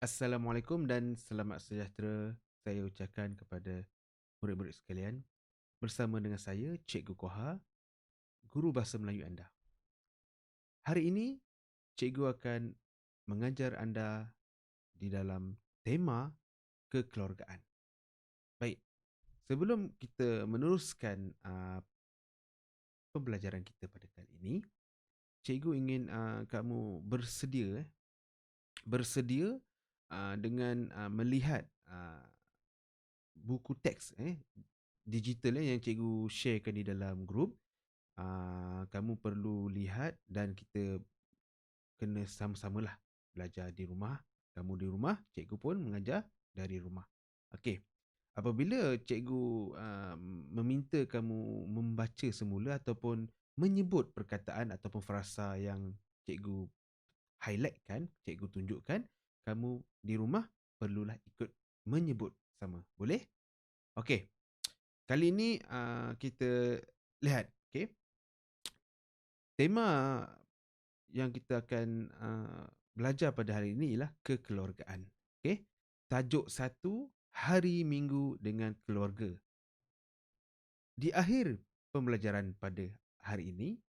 Assalamualaikum dan selamat sejahtera saya ucapkan kepada murid-murid sekalian bersama dengan saya Cikgu Koha, Guru Bahasa Melayu anda. Hari ini Cikgu akan mengajar anda di dalam tema kekeluargaan. Baik, sebelum kita meneruskan pembelajaran kita pada kali ini, Cikgu ingin kamu bersedia dengan melihat buku teks digital yang cikgu sharekan di dalam grup. Kamu perlu lihat dan kita kena sama-samalah belajar di rumah. Kamu di rumah, cikgu pun mengajar dari rumah. Okey. Apabila cikgu meminta kamu membaca semula ataupun menyebut perkataan ataupun frasa yang cikgu highlightkan, cikgu tunjukkan, kamu di rumah perlulah ikut menyebut sama. Boleh? Okey. Kali ini kita lihat, okey. Tema yang kita akan belajar pada hari ini ialah kekeluargaan. Okey. Tajuk 1, Hari Minggu dengan Keluarga. Di akhir pembelajaran pada hari ini,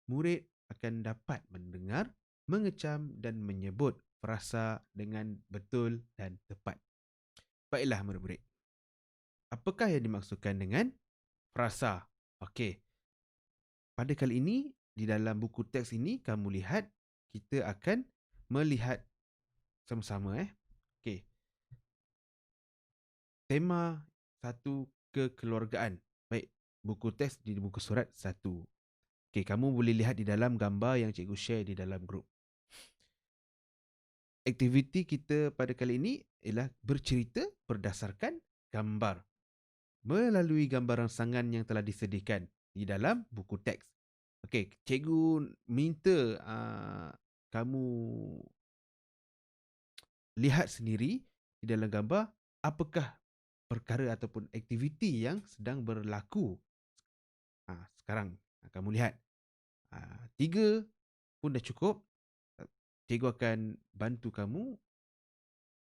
murid akan dapat mendengar, mengecam dan menyebut frasa dengan betul dan tepat. Baiklah murid-murid. Apakah yang dimaksudkan dengan frasa? Okey. Pada kali ini, di dalam buku teks ini, kamu lihat, kita akan melihat sama-sama. Okey. Tema 1, kekeluargaan. Baik, buku teks di buku surat 1. Okey, kamu boleh lihat di dalam gambar yang cikgu share di dalam grup. Aktiviti kita pada kali ini ialah bercerita berdasarkan gambar melalui gambar rangsangan yang telah disediakan di dalam buku teks. Okey, cikgu minta kamu lihat sendiri di dalam gambar apakah perkara ataupun aktiviti yang sedang berlaku. Sekarang kamu lihat. 3 pun dah cukup. Cikgu akan bantu kamu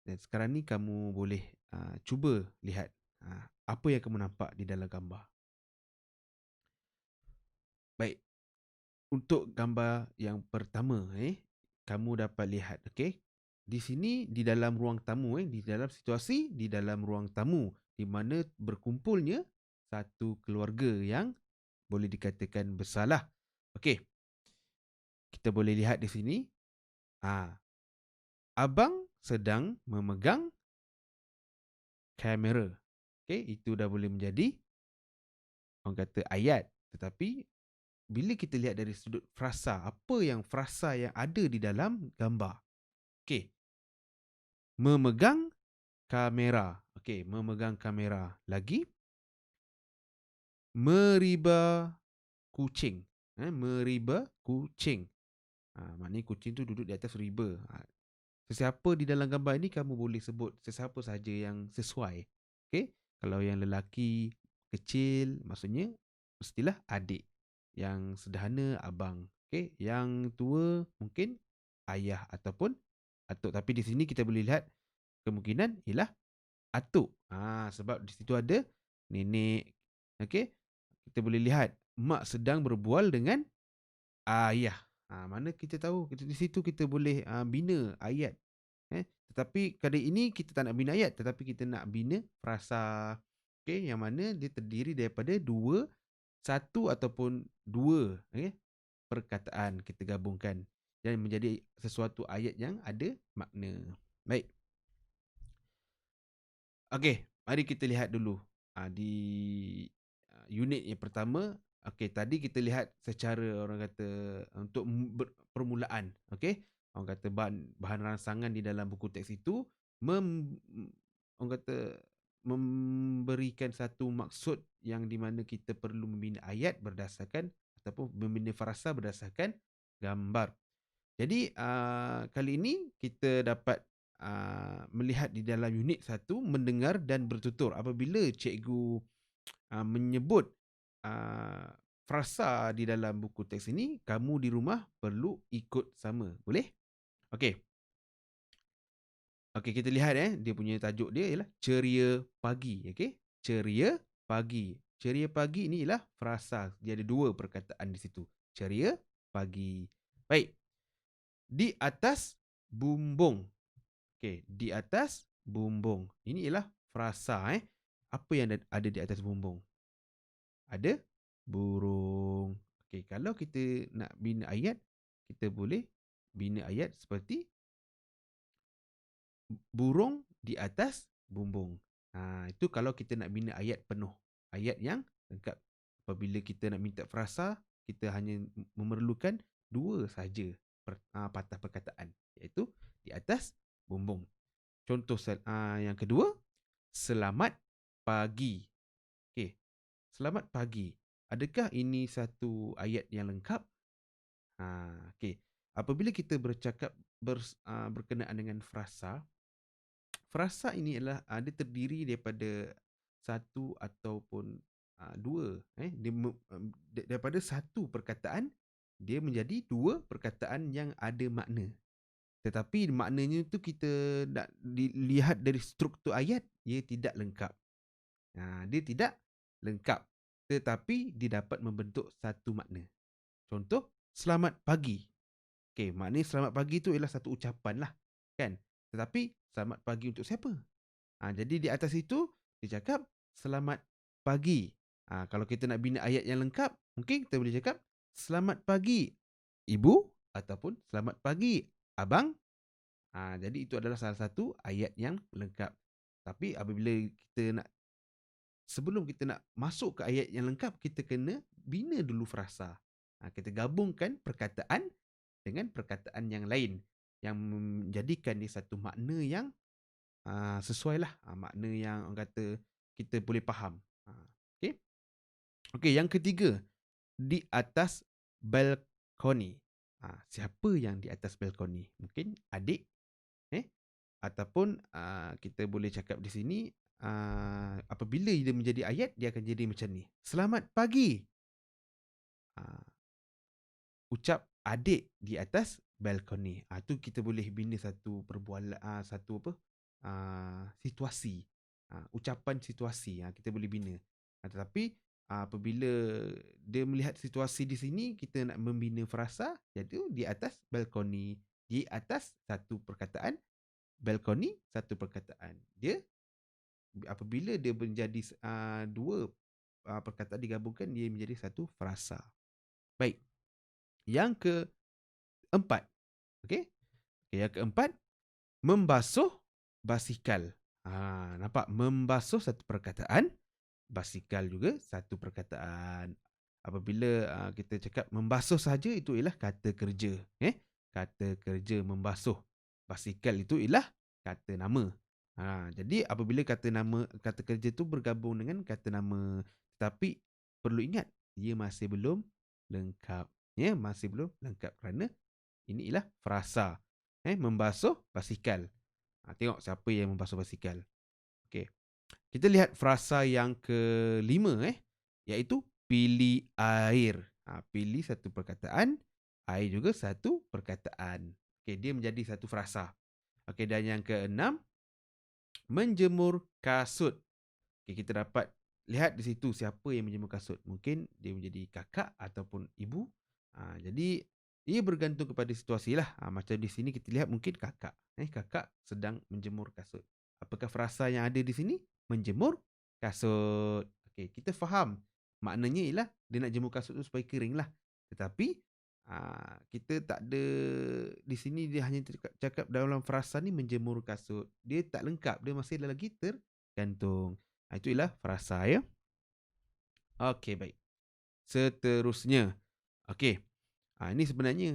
dan sekarang ni kamu boleh cuba lihat apa yang kamu nampak di dalam gambar. Baik. Untuk gambar yang pertama, kamu dapat lihat, okey. Di sini di dalam ruang tamu, di dalam situasi di dalam ruang tamu di mana berkumpulnya satu keluarga yang boleh dikatakan besarlah. Okey. Kita boleh lihat di sini. Abang sedang memegang kamera. Okey, itu dah boleh menjadi orang kata ayat. Tetapi bila kita lihat dari sudut frasa, apa yang frasa yang ada di dalam gambar? Okey. Memegang kamera. Okey, memegang kamera. Lagi, meriba kucing. Meriba kucing. Maknanya kucing tu duduk di atas riba. Sesiapa di dalam gambar ini kamu boleh sebut sesiapa saja yang sesuai. Okey? Kalau yang lelaki kecil maksudnya mestilah adik. Yang sederhana abang. Okey? Yang tua mungkin ayah ataupun atuk. Tapi di sini kita boleh lihat kemungkinan ialah atuk. Sebab di situ ada nenek. Okey? Kita boleh lihat mak sedang berbual dengan ayah. Mana kita tahu di situ kita boleh bina ayat. Tetapi kali ini kita tak nak bina ayat, tetapi kita nak bina frasa. Okey, yang mana dia terdiri daripada satu ataupun dua perkataan kita gabungkan dan menjadi sesuatu ayat yang ada makna. Baik. Okey, mari kita lihat dulu di unit yang pertama. Okey, tadi kita lihat secara orang kata untuk permulaan. Okey, orang kata bahan rangsangan di dalam buku teks itu orang kata memberikan satu maksud yang di mana kita perlu membina ayat berdasarkan ataupun membina frasa berdasarkan gambar. Jadi kali ini kita dapat melihat di dalam unit 1 mendengar dan bertutur. Apabila cikgu menyebut frasa di dalam buku teks ini, kamu di rumah perlu ikut sama. Boleh? Okey. Okey, kita lihat dia punya tajuk dia ialah ceria pagi, okey? Ceria pagi. Ceria pagi ni ialah frasa. Dia ada dua perkataan di situ. Ceria pagi. Baik. Di atas bumbung. Okey, di atas bumbung. Ini ialah frasa. Apa yang ada di atas bumbung? Ada burung. Okey, kalau kita nak bina ayat, kita boleh bina ayat seperti burung di atas bumbung. Itu kalau kita nak bina ayat penuh. Ayat yang lengkap. Apabila kita nak minta frasa, kita hanya memerlukan dua sahaja patah perkataan. Iaitu di atas bumbung. Contoh yang kedua, selamat pagi. Okey, selamat pagi. Adakah ini satu ayat yang lengkap? Okey. Apabila kita bercakap berkenaan dengan frasa, frasa ini adalah dia terdiri daripada satu ataupun dua. Daripada satu perkataan, dia menjadi dua perkataan yang ada makna. Tetapi maknanya tu kita nak dilihat dari struktur ayat, ia tidak lengkap. Dia tidak lengkap. Tetapi dia dapat membentuk satu makna. Contoh, selamat pagi. Okey, maknanya selamat pagi tu ialah satu ucapan lah. Kan? Tetapi selamat pagi untuk siapa? Jadi di atas itu dia cakap selamat pagi. Kalau kita nak bina ayat yang lengkap, mungkin kita boleh cakap selamat pagi ibu ataupun selamat pagi abang. Jadi itu adalah salah satu ayat yang lengkap. Tapi apabila sebelum kita nak masuk ke ayat yang lengkap, kita kena bina dulu frasa. Kita gabungkan perkataan dengan perkataan yang lain yang menjadikan dia satu makna yang sesuai lah. Makna yang orang kata kita boleh faham. Okay. Okay, yang ketiga, di atas balkoni. Siapa yang di atas balkoni? Mungkin adik, ataupun kita boleh cakap di sini, apabila dia menjadi ayat, dia akan jadi macam ni. Selamat pagi. Ucap adik di atas balkoni. Tu kita boleh bina satu perbualan, satu apa? Situasi. Ucapan situasi kita boleh bina. Tetapi apabila dia melihat situasi di sini, kita nak membina frasa, iaitu di atas balkoni. Di atas satu perkataan, balkoni satu perkataan. Dia apabila dia menjadi dua perkataan digabungkan, dia menjadi satu frasa. Baik. Yang keempat. Okey? Yang keempat, membasuh basikal. Nampak? Membasuh satu perkataan, basikal juga satu perkataan. Apabila kita cakap membasuh saja, itu ialah kata kerja. Kata kerja membasuh. Basikal itu ialah kata nama. Jadi apabila kata kerja itu bergabung dengan kata nama, tetapi perlu ingat, dia masih belum lengkap. Masih belum lengkap kerana ini ialah frasa. Membasuh basikal. Tengok siapa yang membasuh basikal. Okey. Kita lihat frasa yang kelima, iaitu pilih air. Pilih satu perkataan, air juga satu perkataan. Okey, dia menjadi satu frasa. Okey, dan yang keenam, menjemur kasut. Okey, kita dapat lihat di situ siapa yang menjemur kasut. Mungkin dia menjadi kakak ataupun ibu. Jadi ia bergantung kepada situasi lah. Macam di sini kita lihat mungkin kakak. Kakak sedang menjemur kasut. Apakah frasa yang ada di sini? Menjemur kasut. Okey, kita faham. Maknanya ialah dia nak jemur kasut tu supaya kering lah. Tetapi kita tak ada di sini, dia hanya cakap dalam frasa ni menjemur kasut. Dia tak lengkap. Dia masih lagi tergantung. Itu ialah frasa ya. Okey, baik. Seterusnya. Okey. Ini sebenarnya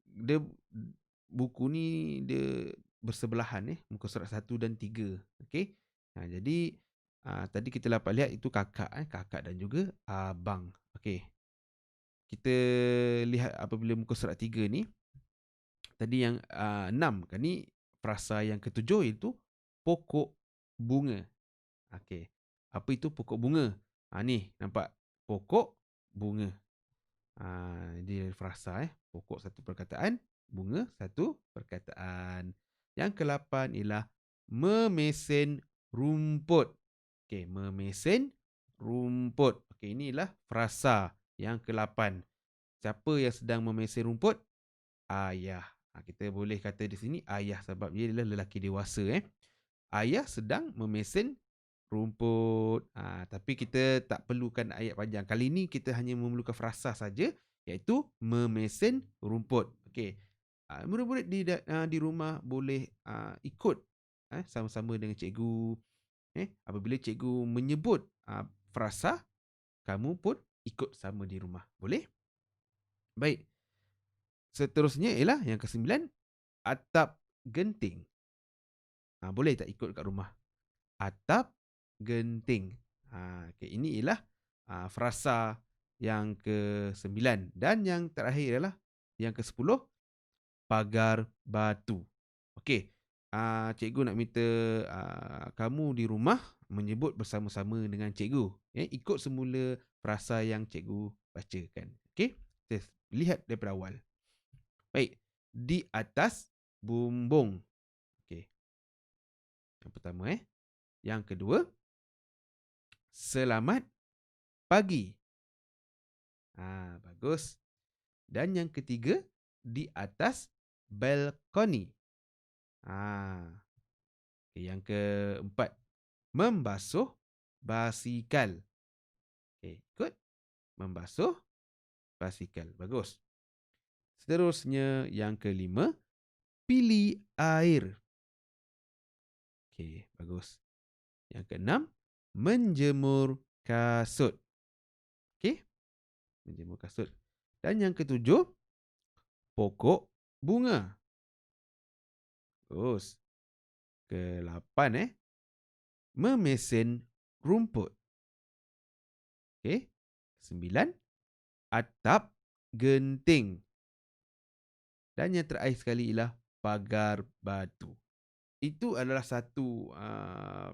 dia buku ni dia bersebelahan muka surat 1 dan 3. Okey. Jadi tadi kita dapat lihat itu kakak kakak dan juga abang. Okey. Kita lihat apabila muka surat 3 ni, tadi yang 6 kan ni frasa yang ketujuh, iaitu pokok bunga. Okey. Apa itu pokok bunga? Ni nampak pokok bunga. Dia frasa pokok satu perkataan, bunga satu perkataan. Yang ke-8 ialah memesin rumput. Okey, memesin rumput. Okey, inilah frasa yang ke-8. Siapa yang sedang memesin rumput? Ayah. Kita boleh kata di sini ayah sebab dia adalah lelaki dewasa. Ayah sedang memesin rumput. Tapi kita tak perlukan ayat panjang. Kali ini kita hanya memerlukan frasa saja, iaitu memesin rumput. Okey. Murid-murid di rumah boleh ikut sama-sama dengan cikgu. Apabila cikgu menyebut frasa, kamu pun ikut sama di rumah. Boleh? Baik. Seterusnya ialah yang ke-9, atap genting. Boleh tak ikut kat rumah? Atap genting. Okay, ini ialah frasa yang ke-9. Dan yang terakhir ialah yang ke-10, pagar batu. Okey. Cikgu nak minta kamu di rumah menyebut bersama-sama dengan cikgu. Ikut semula frasa yang cikgu bacakan. Okey. Kita lihat daripada awal. Baik. Di atas bumbung. Okey. Yang pertama Yang kedua, selamat pagi. Bagus. Dan yang ketiga, di atas balkoni. Yang keempat, membasuh basikal. Ikut. Membasuh basikal. Bagus. Seterusnya, yang kelima, pilih air. Bagus. Yang keenam, menjemur kasut. Menjemur kasut. Dan yang ketujuh, pokok bunga. Bagus. Ke-8 memesin rumput. 9, atap genting. Dan yang terakhir sekali ialah pagar batu. Itu adalah satu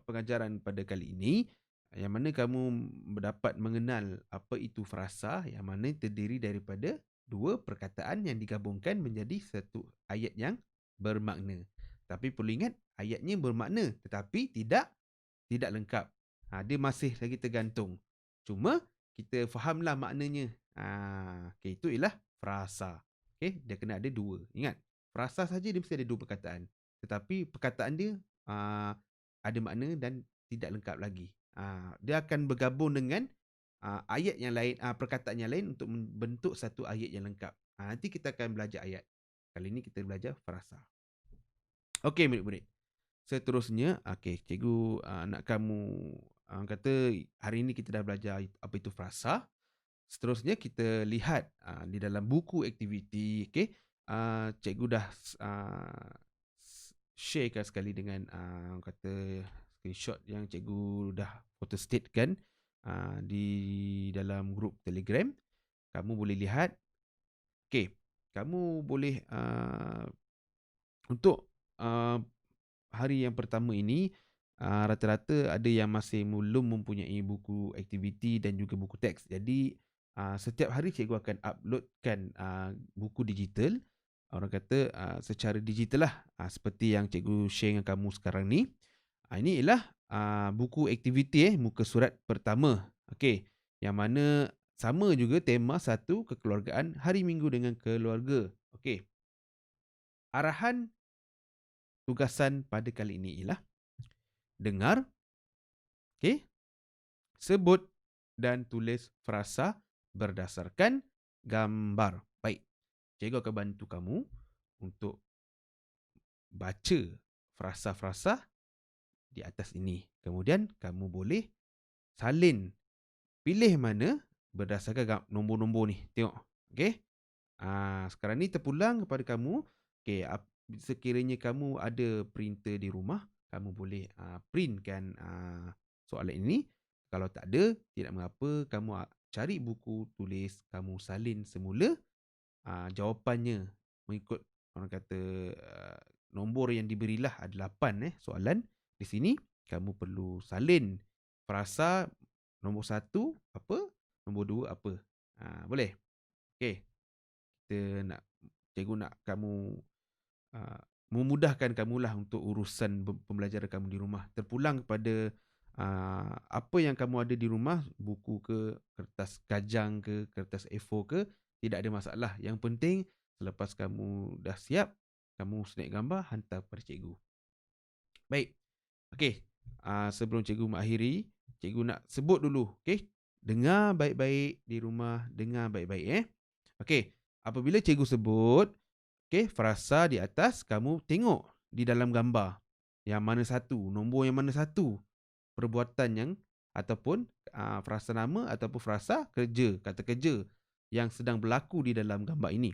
pengajaran pada kali ini, yang mana kamu dapat mengenal apa itu frasa, yang mana terdiri daripada dua perkataan yang digabungkan menjadi satu ayat yang bermakna. Tapi perlu ingat, ayatnya bermakna tetapi tidak lengkap. Dia masih lagi tergantung. Cuma kita fahamlah maknanya. Itu ialah frasa. Dia kena ada dua. Ingat, frasa saja dia mesti ada dua perkataan. Tetapi perkataan dia ada makna dan tidak lengkap lagi. Dia akan bergabung dengan ayat yang lain, perkataan yang lain untuk membentuk satu ayat yang lengkap. Nanti kita akan belajar ayat. Kali ini kita belajar frasa. Okey, murid-murid. Seterusnya, cikgu nak kamu kata hari ini kita dah belajar apa itu frasa. Seterusnya kita lihat di dalam buku aktiviti. Cikgu dah sharekan sekali dengan kata screenshot yang cikgu dah photostatekan di dalam grup Telegram. Kamu boleh lihat. Kamu boleh untuk hari yang pertama ini, rata-rata ada yang masih belum mempunyai buku aktiviti dan juga buku teks. Jadi setiap hari cikgu akan uploadkan buku digital. Orang kata secara digital lah, seperti yang cikgu share dengan kamu sekarang ni. Ini ialah buku aktiviti muka surat pertama. Yang mana sama juga tema 1, kekeluargaan, hari Minggu dengan keluarga. Arahan tugasan pada kali ini ialah dengar, sebut dan tulis frasa berdasarkan gambar. Baik, cikgu akan bantu kamu untuk baca frasa-frasa di atas ini. Kemudian kamu boleh salin pilih mana berdasarkan nombor-nombor ni. Tengok. Sekarang ni terpulang kepada kamu. Sekiranya kamu ada printer di rumah, kamu boleh printkan soalan ini. Kalau tak ada, tidak mengapa, kamu cari buku tulis, kamu salin semula jawapannya mengikut orang kata nombor yang diberilah ada 8 soalan. Di sini kamu perlu salin frasa nombor 1 apa, nombor 2 apa. Boleh? Kita nak, cikgu nak kamu memudahkan kamulah untuk urusan pembelajaran kamu di rumah. Terpulang kepada apa yang kamu ada di rumah, buku ke, kertas kajang ke, kertas A4 ke, tidak ada masalah. Yang penting selepas kamu dah siap, kamu snap gambar, hantar kepada cikgu. Baik. Okey. Sebelum cikgu mengakhiri, cikgu nak sebut dulu. Okey. Dengar baik-baik di rumah, dengar baik-baik. Okey. Apabila cikgu sebut, okey, frasa di atas, kamu tengok di dalam gambar. Yang mana satu, nombor yang mana satu. Perbuatan yang ataupun frasa nama ataupun frasa kerja, kata kerja yang sedang berlaku di dalam gambar ini.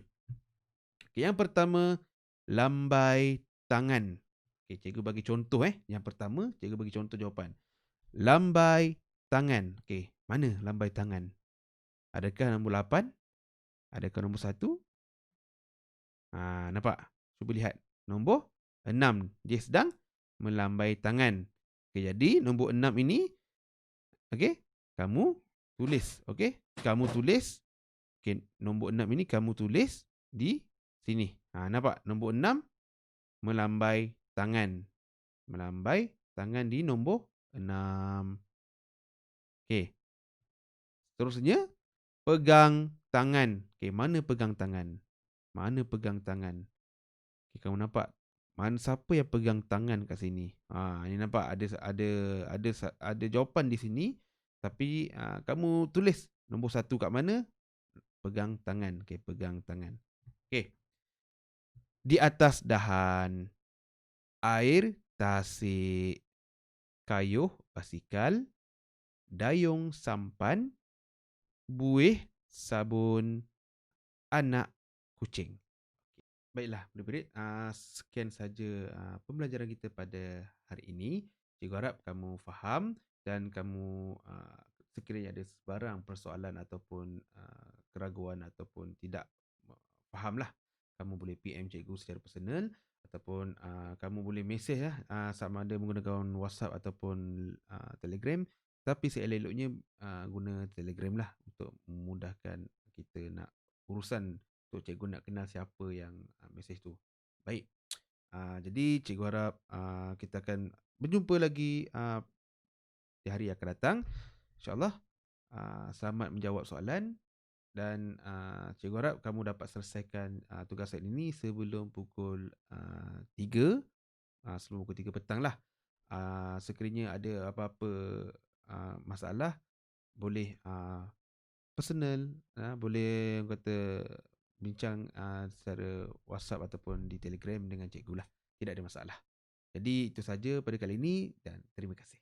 Okay, yang pertama, lambai tangan. Okay, cikgu bagi contoh. Yang pertama, cikgu bagi contoh jawapan. Lambai tangan. Okay, mana lambai tangan? Adakah nombor 8? Adakah nombor 1? Nampak? Cuba lihat. Nombor 6. Dia sedang melambai tangan. Okay, jadi nombor 6 ini, okay, kamu tulis. Okay, kamu tulis. Okay, nombor 6 ini kamu tulis di sini. Nampak? Nombor 6 melambai tangan. Melambai tangan di nombor 6. Okey. Seterusnya, pegang tangan. Okey, mana pegang tangan? Mana pegang tangan? Okey, kamu nampak? Mana siapa yang pegang tangan kat sini? Ini nampak ada jawapan di sini, tapi kamu tulis nombor 1 kat mana? Pegang tangan. Okey, pegang tangan. Okey. Di atas dahan, air tasik, kayuh basikal, dayung sampan, buih sabun, anak kucing. Baiklah, murid-murid, sekian saja pembelajaran kita pada hari ini. Cikgu harap kamu faham dan kamu sekiranya ada sebarang persoalan ataupun keraguan ataupun tidak fahamlah, kamu boleh PM cikgu secara personal ataupun kamu boleh mesej sama ada menggunakan WhatsApp ataupun Telegram. Tapi seelok-eloknya guna Telegram lah untuk memudahkan kita nak urusan untuk cikgu nak kenal siapa yang mesej tu. Baik. Jadi cikgu harap kita akan berjumpa lagi di hari yang akan datang. InsyaAllah selamat menjawab soalan dan cikgu harap kamu dapat selesaikan tugasan ini sebelum pukul 3. Sebelum pukul 3 petang lah. Sekiranya ada apa-apa masalah, boleh personal, boleh kata bincang secara WhatsApp ataupun di Telegram dengan cikgu lah. Tidak ada masalah. Jadi itu saja pada kali ini dan terima kasih.